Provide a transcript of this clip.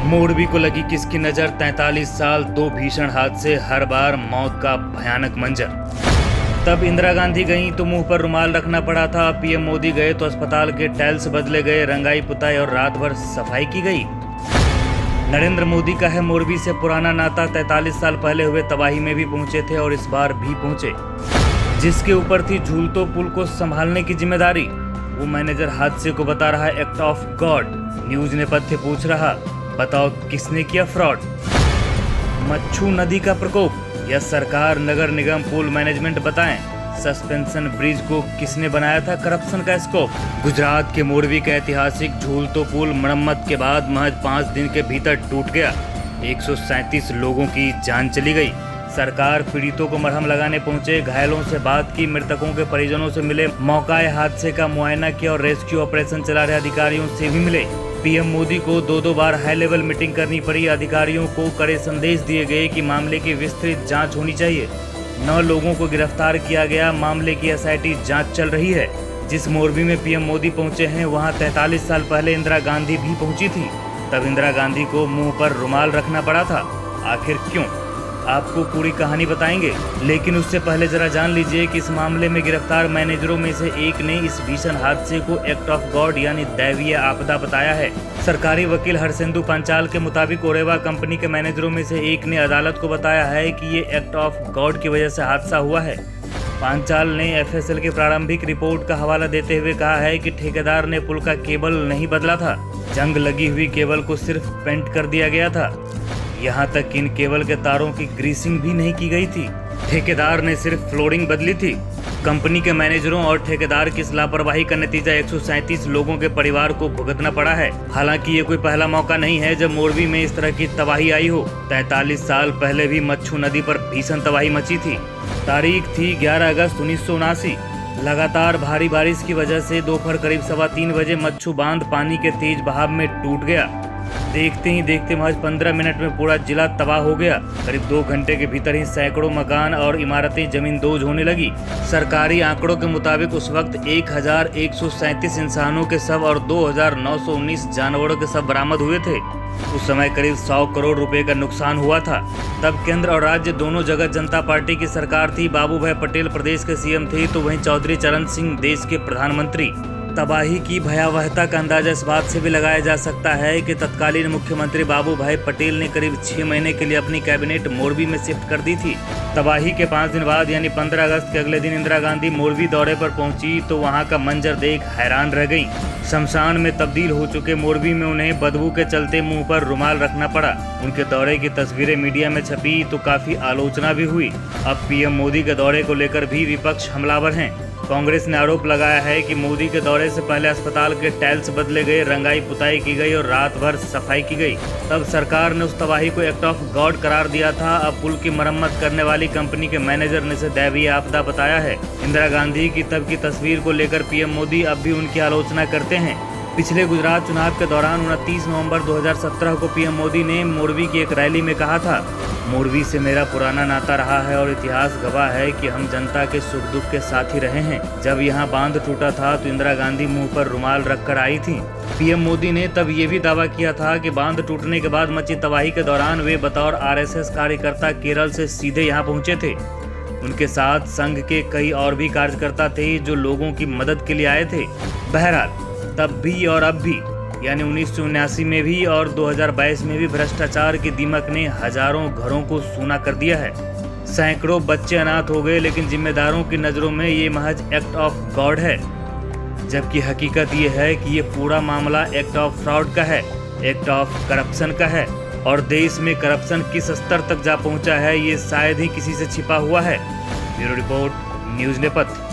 मोरबी को लगी किसकी नजर, 43 साल, 2 भीषण हादसे, हर बार मौत का भयानक मंजर। तब इंदिरा गांधी गईं तो मुंह पर रुमाल रखना पड़ा था, पीएम मोदी गए तो अस्पताल के टाइल्स बदले गए, रंगाई पुताई और रात भर सफाई की गई। नरेंद्र मोदी का है मोरबी से पुराना नाता, 43 साल पहले हुए तबाही में भी पहुंचे थे और इस बार भी पहुंचे। जिसके ऊपर थी झूलतो पुल को संभालने की जिम्मेदारी, वो मैनेजर हादसे को बता रहा एक्ट ऑफ गॉड। न्यूज नेपथ्य पूछ रहा, बताओ किसने किया फ्रॉड? मच्छू नदी का प्रकोप या सरकार नगर निगम पुल मैनेजमेंट बताएं? सस्पेंशन ब्रिज को किसने बनाया था करप्शन का स्कोप? गुजरात के मोरबी का ऐतिहासिक झूलतो पुल मरम्मत के बाद महज 5 दिन के भीतर टूट गया, 137 लोगों की जान चली गई। सरकार पीड़ितों को मरहम लगाने पहुंचे, घायलों से बात की, मृतकों के परिजनों से मिले, मौकाए हादसे का मुआयना किया और रेस्क्यू ऑपरेशन चला रहे अधिकारियों से भी मिले। पीएम मोदी को 2 बार हाई लेवल मीटिंग करनी पड़ी, अधिकारियों को कड़े संदेश दिए गए कि मामले की विस्तृत जांच होनी चाहिए। 9 लोगों को गिरफ्तार किया गया, मामले की एसआईटी जांच चल रही है। जिस मोरबी में पीएम मोदी पहुंचे हैं वहां 43 साल पहले इंदिरा गांधी भी पहुंची थी। तब इंदिरा गांधी को मुंह पर रुमाल रखना पड़ा था, आखिर क्यों? आपको पूरी कहानी बताएंगे, लेकिन उससे पहले जरा जान लीजिए कि इस मामले में गिरफ्तार मैनेजरों में से एक ने इस भीषण हादसे को एक्ट ऑफ गॉड यानी दैवीय आपदा बताया है। सरकारी वकील हरसिंधु पांचाल के मुताबिक ओरेवा कंपनी के मैनेजरों में से एक ने अदालत को बताया है कि ये एक्ट ऑफ गॉड की वजह से हादसा हुआ है। पांचाल ने एफएसएल की प्रारंभिक रिपोर्ट का हवाला देते हुए कहा है कि ठेकेदार ने पुल का केबल नहीं बदला था, जंग लगी हुई केबल को सिर्फ पेंट कर दिया गया था। यहाँ तक कि इन केबल के तारों की ग्रीसिंग भी नहीं की गई थी। ठेकेदार ने सिर्फ फ्लोरिंग बदली थी। कंपनी के मैनेजरों और ठेकेदार की इस लापरवाही का नतीजा 137 लोगों के परिवार को भुगतना पड़ा है। हालांकि ये कोई पहला मौका नहीं है जब मोरबी में इस तरह की तबाही आई हो। 43 साल पहले भी मच्छू नदी पर भीषण तबाही मची थी। तारीख थी 11 अगस्त 1979। लगातार भारी बारिश की वजह से दोपहर करीब 3:15 बजे मच्छू बांध पानी के तेज बहाव में टूट गया। देखते ही देखते महज 15 मिनट में पूरा जिला तबाह हो गया। करीब 2 घंटे के भीतर ही सैकड़ों मकान और इमारतें जमींदोज होने लगी। सरकारी आंकड़ों के मुताबिक उस वक्त 1137 इंसानों के शव और 2919 जानवरों के शव बरामद हुए थे। उस समय करीब 100 करोड़ रुपए का नुकसान हुआ था। तब केंद्र और राज्य दोनों जगह जनता पार्टी की सरकार थी। बाबू भाई पटेल प्रदेश के सीएम थे तो वहीं चौधरी चरण सिंह देश के प्रधानमंत्री। तबाही की भयावहता का अंदाजा इस बात से भी लगाया जा सकता है कि तत्कालीन मुख्यमंत्री बाबू भाई पटेल ने करीब 6 महीने के लिए अपनी कैबिनेट मोरबी में शिफ्ट कर दी थी। तबाही के 5 दिन बाद यानी 15 अगस्त के अगले दिन इंदिरा गांधी मोरबी दौरे पर पहुंची तो वहां का मंजर देख हैरान रह गई। शमशान में तब्दील हो चुके मोरबी में उन्हें बदबू के चलते मुंह पर रुमाल रखना पड़ा। उनके दौरे की तस्वीरें मीडिया में छपी तो काफी आलोचना भी हुई। अब पीएम मोदी के दौरे को लेकर भी विपक्ष हमलावर हैं। कांग्रेस ने आरोप लगाया है कि मोदी के दौरे से पहले अस्पताल के टाइल्स बदले गए, रंगाई पुताई की गई और रात भर सफाई की गई। तब सरकार ने उस तबाही को एक्ट ऑफ गॉड करार दिया था। अब पुल की मरम्मत करने वाली कंपनी के मैनेजर ने इसे दैवीय आपदा बताया है। इंदिरा गांधी की तब की तस्वीर को लेकर पीएम मोदी अब भी उनकी आलोचना करते हैं। पिछले गुजरात चुनाव के दौरान 29 नवंबर 2017 को पीएम मोदी ने मोरबी की एक रैली में कहा था, मोरबी से मेरा पुराना नाता रहा है और इतिहास गवाह है कि हम जनता के सुख दुख के साथ ही रहे हैं। जब यहाँ बांध टूटा था तो इंदिरा गांधी मुंह पर रुमाल रखकर आई थी। पीएम मोदी ने तब ये भी दावा किया था कि बांध टूटने के बाद मची तबाही के दौरान वे बतौर आरएसएस कार्यकर्ता केरल से सीधे यहाँ पहुंचे थे। उनके साथ संघ के कई और भी कार्यकर्ता थे जो लोगों की मदद के लिए आए थे। बहरहाल तब भी और अब भी यानी 1979 में भी और 2022 में भी भ्रष्टाचार की दीमक ने हजारों घरों को सूना कर दिया है। सैकड़ों बच्चे अनाथ हो गए, लेकिन जिम्मेदारों की नज़रों में ये महज एक्ट ऑफ गॉड है, जबकि हकीकत ये है कि ये पूरा मामला एक्ट ऑफ फ्रॉड का है, एक्ट ऑफ करप्शन का है। और देश में करप्शन किस स्तर तक जा पहुंचा है ये शायद ही किसी से छिपा हुआ है। ब्यूरो रिपोर्ट, न्यूज नेपथ्य।